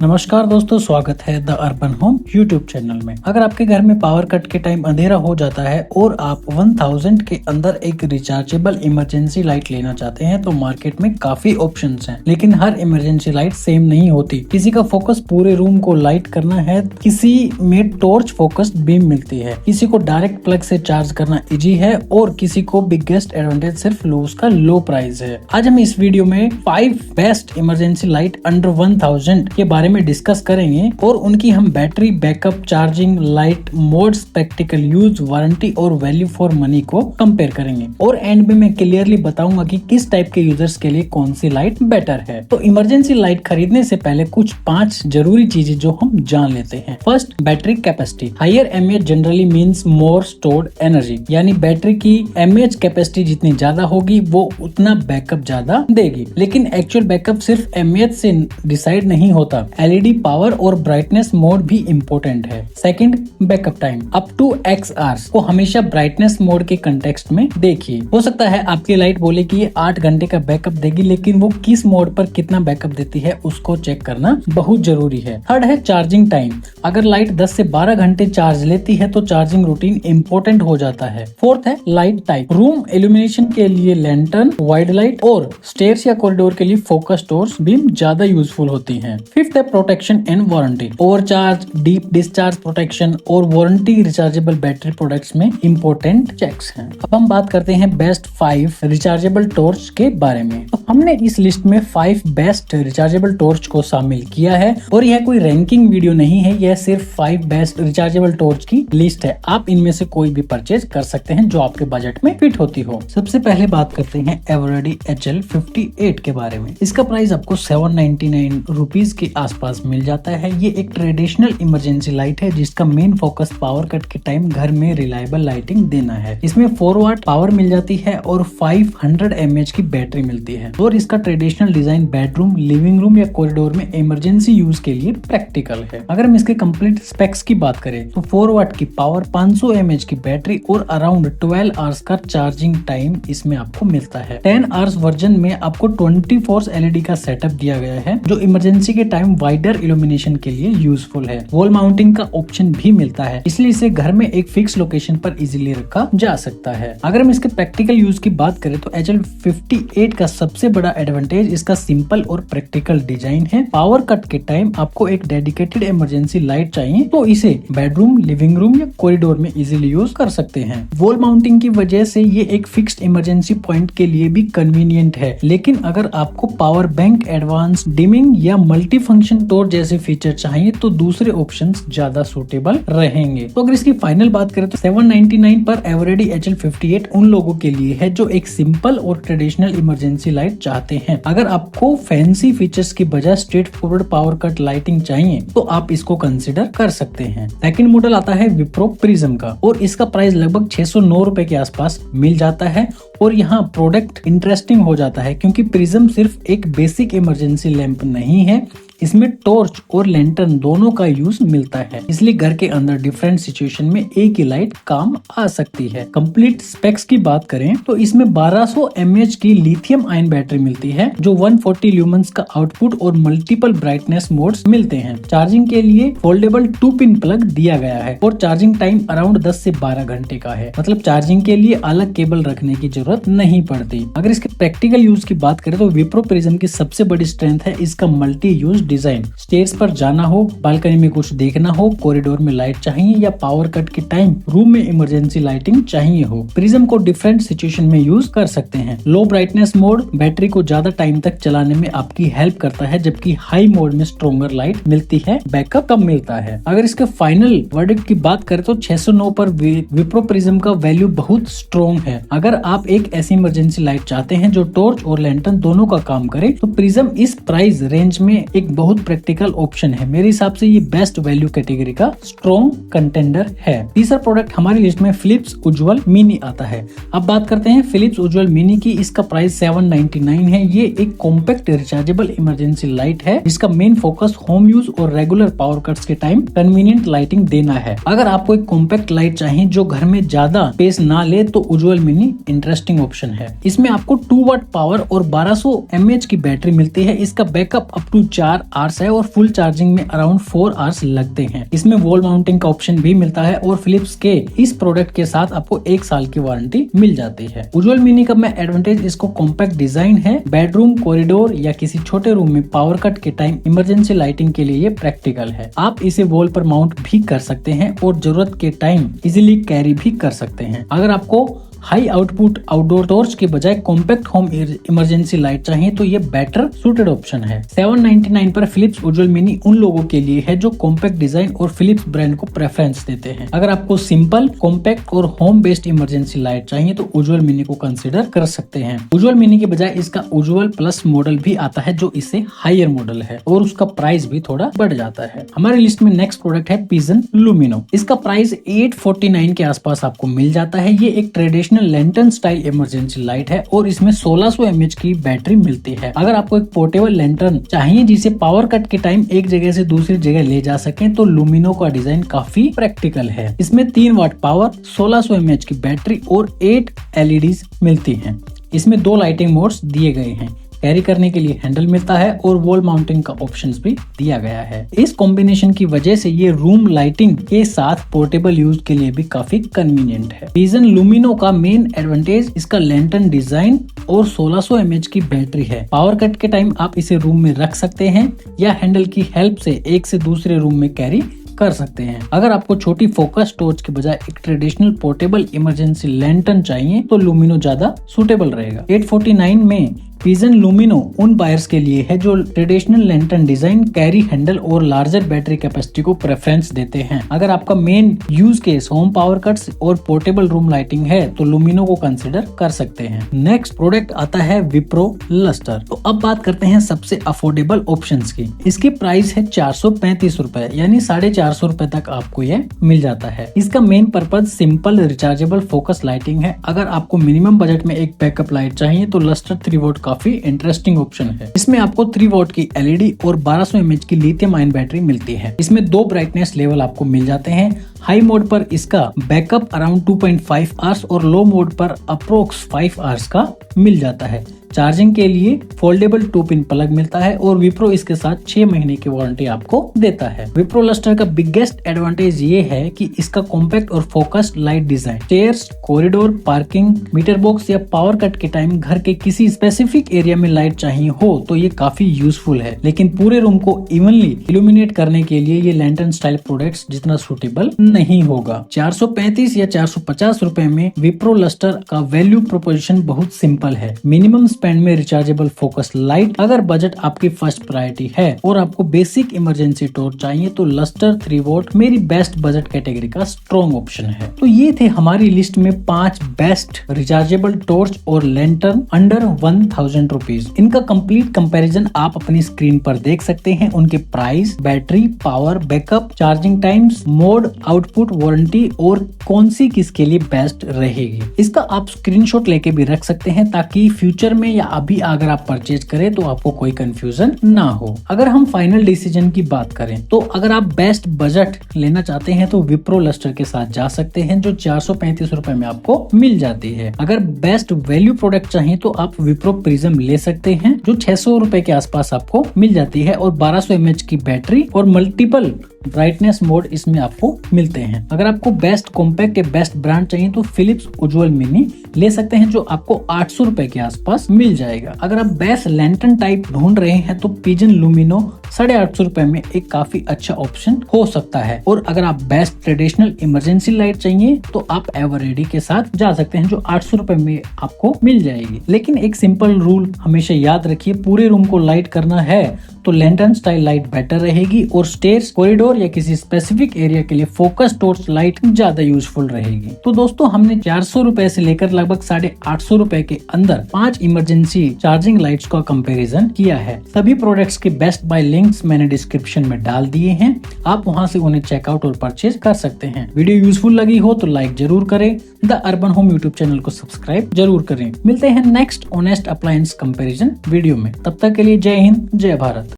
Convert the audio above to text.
नमस्कार दोस्तों, स्वागत है the urban home YouTube channel में। अगर आपके घर में पावर कट के टाइम अंधेरा हो जाता है और आप 1000 के अंदर एक रिचार्जेबल इमरजेंसी लाइट लेना चाहते हैं तो मार्केट में काफी ऑप्शंस हैं, लेकिन हर इमरजेंसी लाइट सेम नहीं होती। किसी का फोकस पूरे रूम को लाइट करना है, किसी में टॉर्च फोकस्ड बीम मिलती है, किसी को डायरेक्ट प्लग से चार्ज करना इजी है और किसी को बिगेस्ट एडवांटेज सिर्फ उसका लो प्राइस है। आज हम इस वीडियो में 5 बेस्ट इमरजेंसी लाइट अंडर 1000 के बारे में डिस्कस करेंगे और उनकी हम battery backup, charging, light modes, practical use, warranty और वैल्यू फॉर मनी को कंपेयर करेंगे और एंड में मैं क्लियरली बताऊंगा कि किस टाइप के यूजर्स के लिए कौन सी लाइट बेटर है। तो इमरजेंसी लाइट खरीदने से पहले कुछ 5 जरूरी चीजें जो हम जान लेते हैं। First, battery capacity. Higher mAh generally means more stored energy, यानी बैटरी की एमएएच कैपेसिटी जितनी ज्यादा होगी वो उतना बैकअप ज्यादा देगी, लेकिन एक्चुअल बैकअप सिर्फ एमएएच से डिसाइड नहीं होता। एलईडी पावर और ब्राइटनेस मोड भी इम्पोर्टेंट है। Second, backup time up to X hours को हमेशा ब्राइटनेस मोड के कंटेक्स्ट में देखिए। हो सकता है आपकी लाइट बोले कि ये 8 घंटे का बैकअप देगी, लेकिन वो किस मोड पर कितना बैकअप देती है उसको चेक करना बहुत जरूरी है। थर्ड है चार्जिंग टाइम। अगर लाइट 10 से 12 घंटे चार्ज लेती है तो चार्जिंग रूटीन इम्पोर्टेंट हो जाता है। फोर्थ है लाइट टाइप। रूम इल्यूमिनेशन के लिए लैंटर्न, वाइड लाइट और स्टेयर्स या कॉरिडोर के लिए फोकस टॉर्च बीम ज्यादा यूजफुल होती है। फिफ्थ है protection and warranty. Overcharge, deep discharge protection और वारंटी रिचार्जेबल बैटरी प्रोडक्ट्स में इम्पोर्टेंट चेक्स हैं। अब हम बात करते हैं बेस्ट 5 रिचार्जेबल टॉर्च के बारे में। तो हमने इस लिस्ट में 5 बेस्ट रिचार्जेबल टॉर्च को शामिल किया है और यह कोई रैंकिंग वीडियो नहीं है, यह सिर्फ 5 बेस्ट रिचार्जेबल टॉर्च की लिस्ट है। आप इनमें से कोई भी परचेज कर सकते हैं जो आपके बजट में फिट होती हो। सबसे पहले बात करते हैं एवरेडी HL58 के बारे में। इसका प्राइस आपको 799 रुपीज के आसपास मिल जाता है। ये एक ट्रेडिशनल इमरजेंसी लाइट है जिसका मेन फोकस पावर कट के टाइम घर में रिलायबल लाइटिंग देना है। इसमें 4 वाट पावर मिल जाती है और 500 mAh की बैटरी मिलती है और इसका traditional design bedroom, living room या कॉरिडोर में इमरजेंसी यूज के लिए प्रैक्टिकल है। अगर हम इसके कंप्लीट स्पेक्स की बात करें तो 4 वाट की पावर, 500 mAh की बैटरी और अराउंड 12 आवर्स का चार्जिंग टाइम इसमें आपको मिलता है। 10 आवर्स वर्जन में आपको 24 LED का सेटअप दिया गया है जो इमरजेंसी के टाइम वाइडर इल्यूमिनेशन के लिए यूजफुल है। वॉल माउंटिंग का ऑप्शन भी मिलता है, इसलिए इसे घर में एक फिक्स लोकेशन पर इजीली रखा जा सकता है। अगर हम इसके प्रैक्टिकल यूज की बात करें तो HL58 का सबसे बड़ा एडवांटेज इसका सिंपल और प्रैक्टिकल डिजाइन है। पावर कट के टाइम आपको एक डेडिकेटेड इमरजेंसी लाइट चाहिए तो इसे बेडरूम, लिविंग रूम या कॉरिडोर में इजीली यूज कर सकते हैं। वॉल माउंटिंग की वजह से ये एक फिक्स्ड इमरजेंसी पॉइंट के लिए भी कन्वीनियंट है, लेकिन अगर आपको पावर बैंक, एडवांस डिमिंग या मल्टी फंक्शन टॉर्च जैसे फीचर चाहिए तो दूसरे ऑप्शंस ज्यादा सूटेबल रहेंगे। तो अगर इसकी फाइनल बात करें तो 799 पर एवरेडी HL58 उन लोगों के लिए है जो एक सिंपल और ट्रेडिशनल इमरजेंसी लाइट चाहते हैं। अगर आपको फैंसी फीचर्स की बजाय straight forward power cut lighting चाहिए तो आप इसको कंसिडर कर सकते हैं। सेकंड मॉडल आता है विप्रो प्रिज्म का और इसका प्राइस लगभग 609 रुपए के आसपास मिल जाता है। और यहाँ प्रोडक्ट इंटरेस्टिंग हो जाता है क्योंकि प्रिज्म सिर्फ एक बेसिक इमरजेंसी लैंप नहीं है, इसमें टॉर्च और लैंटर्न दोनों का यूज मिलता है, इसलिए घर के अंदर डिफरेंट सिचुएशन में एक ही लाइट काम आ सकती है। कंप्लीट स्पेक्स की बात करें तो इसमें 1200 mAh की लिथियम आयन बैटरी मिलती है जो 140 ल्यूमेंस का आउटपुट और मल्टीपल ब्राइटनेस मोड्स मिलते हैं। चार्जिंग के लिए फोल्डेबल 2 पिन प्लग दिया गया है और चार्जिंग टाइम अराउंड 10 से 12 घंटे का है, मतलब चार्जिंग के लिए अलग केबल रखने की जरूरत नहीं पड़ती। अगर इसके प्रैक्टिकल यूज की बात करें तो विप्रो प्रिज्म की सबसे बड़ी स्ट्रेंथ है इसका मल्टी यूज डिजाइन। स्टेयर्स पर जाना हो, बालकनी में कुछ देखना हो, कॉरिडोर में लाइट चाहिए या पावर कट के टाइम रूम में इमरजेंसी लाइटिंग चाहिए हो, प्रिज्म को डिफरेंट सिचुएशन में यूज कर सकते हैं। लो ब्राइटनेस मोड बैटरी को ज्यादा टाइम तक चलाने में आपकी हेल्प करता है, जबकि हाई मोड में स्ट्रॉन्गर लाइट मिलती है, बैकअप कम मिलता है। अगर इसके फाइनल वर्डिक्ट की बात करें तो 609 पर विप्रो प्रिज्म का वैल्यू बहुत स्ट्रॉन्ग है। अगर आप एक ऐसी इमरजेंसी लाइट चाहते हैं जो टॉर्च और लैंटर्न दोनों का काम करे तो प्रिज्म इस प्राइस रेंज में एक बहुत प्रैक्टिकल ऑप्शन है। मेरे हिसाब से ये बेस्ट वैल्यू कैटेगरी का स्ट्रॉन्ग कंटेंडर है। तीसरा प्रोडक्ट हमारी लिस्ट में फिलिप्स उज्ज्वल मिनी आता है। अब बात करते हैं फिलिप्स उज्ज्वल मिनी की। इसका प्राइस 799 है। ये एक कॉम्पैक्ट रिचार्जेबल इमरजेंसी लाइट है जिसका मेन फोकस होम यूज और रेगुलर पावर कट्स के टाइम कन्वीनियंट लाइटिंग देना है। अगर आपको एक कॉम्पैक्ट लाइट चाहिए जो घर में ज्यादा स्पेस ना ले तो उज्ज्वल मिनी इंटरेस्टिंग ऑप्शन है। इसमें आपको 2 वाट पावर और 1200 mAh की बैटरी मिलती है। इसका बैकअप अप टू 4 आवर्स है और फुल चार्जिंग में अराउंड 4 आवर्स लगते हैं। इसमें वॉल माउंटिंग का ऑप्शन भी मिलता है और फिलिप्स के इस प्रोडक्ट के साथ आपको 1 साल की वारंटी मिल जाती है। उज्ज्वल मिनी का में एडवांटेज इसको कॉम्पैक्ट डिजाइन है, बेडरूम, कॉरिडोर या किसी छोटे रूम में पावर कट के टाइम इमरजेंसी लाइटिंग के लिए ये प्रैक्टिकल है। आप इसे वॉल पर माउंट भी कर सकते हैं और जरूरत के टाइम इजीली कैरी भी कर सकते हैं। अगर आपको हाई आउटपुट आउटडोर टॉर्च के बजाय कॉम्पैक्ट होम इमरजेंसी लाइट चाहिए तो ये बेटर सूटेड ऑप्शन है। 799 पर फिलिप्स उज्ज्वल मिनी उन लोगों के लिए है जो कॉम्पैक्ट डिजाइन और फिलिप्स ब्रांड को प्रेफरेंस देते हैं। अगर आपको सिंपल, कॉम्पैक्ट और होम बेस्ड इमरजेंसी लाइट चाहिए तो उज्ज्वल मिनी को कंसिडर कर सकते हैं। उज्ज्वल मिनी के बजाय इसका उज्ज्वल प्लस मॉडल भी आता है जो इससे हायर मॉडल है और उसका प्राइस भी थोड़ा बढ़ जाता है। हमारी लिस्ट में नेक्स्ट प्रोडक्ट है पिजन लुमिनो। इसका प्राइस 849 के आसपास आपको मिल जाता है। ये एक traditional lantern style emergency light है और इसमें 1600 mAh की बैटरी मिलती है। अगर आपको एक पोर्टेबल लैंटर्न चाहिए जिसे पावर कट के टाइम एक जगह से दूसरी जगह ले जा सके तो लुमिनो का डिजाइन काफी प्रैक्टिकल है। इसमें 3 वाट पावर, 1600 mAh की बैटरी और 8 LEDs मिलती हैं। इसमें 2 लाइटिंग मोड्स दिए गए हैं। कैरी करने के लिए हैंडल मिलता है और वॉल माउंटिंग का ऑप्शंस भी दिया गया है। इस कॉम्बिनेशन की वजह से ये रूम लाइटिंग के साथ पोर्टेबल यूज के लिए भी काफी कन्वीनियंट है। पिजन लुमिनो का मेन एडवांटेज इसका लैंटर्न डिजाइन और 1600 mAh की बैटरी है। पावर कट के टाइम आप इसे रूम में रख सकते हैं या हैंडल की हेल्प से एक से दूसरे रूम में कैरी कर सकते हैं। अगर आपको छोटी फोकस टॉर्च के बजाय एक ट्रेडिशनल पोर्टेबल इमरजेंसी लैंटर्न चाहिए तो लुमिनो ज्यादा सूटेबल रहेगा। 849 में पिजन लुमिनो उन बायर्स के लिए है जो traditional lantern design, carry handle और लार्जर बैटरी कैपेसिटी को प्रेफरेंस देते हैं। अगर आपका main use case home power cuts और पोर्टेबल रूम लाइटिंग है तो लुमिनो को कंसिडर कर सकते हैं। नेक्स्ट प्रोडक्ट आता है विप्रो लस्टर। तो अब बात करते हैं सबसे अफोर्डेबल ऑप्शंस की। इसकी प्राइस है 435 रुपए, यानी 450 रुपए तक आपको ये मिल जाता है। इसका main purpose simple rechargeable focus lighting है। अगर आपको मिनिमम बजट में एक बैकअप लाइट चाहिए तो लस्टर 3 वोट काफी इंटरेस्टिंग ऑप्शन है। इसमें आपको 3 वॉट की LED और 1200 mAh की लिथियम आयन बैटरी मिलती है। इसमें 2 ब्राइटनेस लेवल आपको मिल जाते हैं। हाई मोड पर इसका बैकअप अराउंड 2.5 आवर्स और लो मोड पर अप्रोक्स 5 आवर्स का मिल जाता है। चार्जिंग के लिए फोल्डेबल 2 पिन प्लग मिलता है और विप्रो इसके साथ 6 महीने की वारंटी आपको देता है। विप्रो लस्टर का बिगेस्ट एडवांटेज ये है कि इसका कॉम्पैक्ट और focused light design, stairs, corridor, parking, meter box या पावर कट के टाइम घर के किसी स्पेसिफिक एरिया में लाइट चाहिए हो तो ये काफी यूजफुल है। लेकिन पूरे रूम को इवनली इल्यूमिनेट करने के लिए ये लैंटर्न स्टाइल प्रोडक्ट्स जितना सूटेबल नहीं होगा। 435 या 450 रुपए में विप्रो लस्टर का वैल्यू प्रोपोजिशन बहुत सिंपल है। मिनिमम स्पेंड में रिचार्जेबल फोकस लाइट। अगर बजट आपकी फर्स्ट प्रायोरिटी है और आपको बेसिक इमरजेंसी टॉर्च चाहिए तो लस्टर 3 वॉट मेरी बेस्ट बजट कैटेगरी का स्ट्रॉन्ग ऑप्शन है। तो ये थे हमारी लिस्ट में 5 बेस्ट रिचार्जेबल टॉर्च और लैंटर्न अंडर 1000 रुपीज। इनका कंप्लीट कंपैरिजन आप अपनी स्क्रीन पर देख सकते हैं। उनके price, battery, power, backup, charging times, mode, output, warranty और कौन सी किसके लिए बेस्ट रहेगी। इसका आप स्क्रीनशॉट लेके भी रख सकते हैं ताकि फ्यूचर में या अभी अगर आप परचेज करें तो आपको कोई कंफ्यूजन ना हो। अगर हम फाइनल डिसीजन की बात करें तो अगर आप बेस्ट बजट लेना चाहते हैं तो विप्रो लस्टर के साथ जा सकते हैं जो 435 रुपए में आपको मिल जाती है। अगर बेस्ट वैल्यू प्रोडक्ट चाहिए तो आप विप्रो प्रिज्म ले सकते हैं जो 600 रुपए के आसपास आपको मिल जाती है और 1200 mAh की बैटरी और मल्टीपल ब्राइटनेस मोड इसमें आपको मिलते हैं। अगर आपको बेस्ट कॉम्पैक्ट या बेस्ट ब्रांड चाहिए तो फिलिप्स उज्ज्वल मिनी ले सकते हैं जो आपको 800 रुपए के आसपास मिल जाएगा। अगर आप बेस्ट लैंटर्न टाइप ढूंढ रहे हैं तो पिजन लुमिनो 850 रुपए में एक काफी अच्छा ऑप्शन हो सकता है। और अगर आप बेस्ट ट्रेडिशनल इमरजेंसी लाइट चाहिए तो आप एवररेडी के साथ जा सकते हैं जो 800 रुपए में आपको मिल जाएगी। लेकिन एक सिंपल रूल हमेशा याद रखिए, पूरे रूम को लाइट करना है तो लैंटर्न स्टाइल लाइट बेटर रहेगी और स्टेयर्स, कॉरिडोर या किसी स्पेसिफिक एरिया के लिए फोकस टॉर्च लाइट ज्यादा यूजफुल रहेगी। तो दोस्तों हमने 400 रुपए से लेकर लगभग 850 रुपए के अंदर 5 इमरजेंसी चार्जिंग लाइट्स का कंपैरिजन किया है। सभी प्रोडक्ट्स के बेस्ट बाय लिंक्स मैंने डिस्क्रिप्शन में डाल दिए हैं, आप वहां से उन्हें चेकआउट और परचेज कर सकते हैं। वीडियो यूजफुल लगी हो तो लाइक जरूर करें, the urban home YouTube channel को सब्सक्राइब जरूर करें। मिलते हैं next honest appliance comparison video में, तब तक के लिए जय हिंद, जय भारत।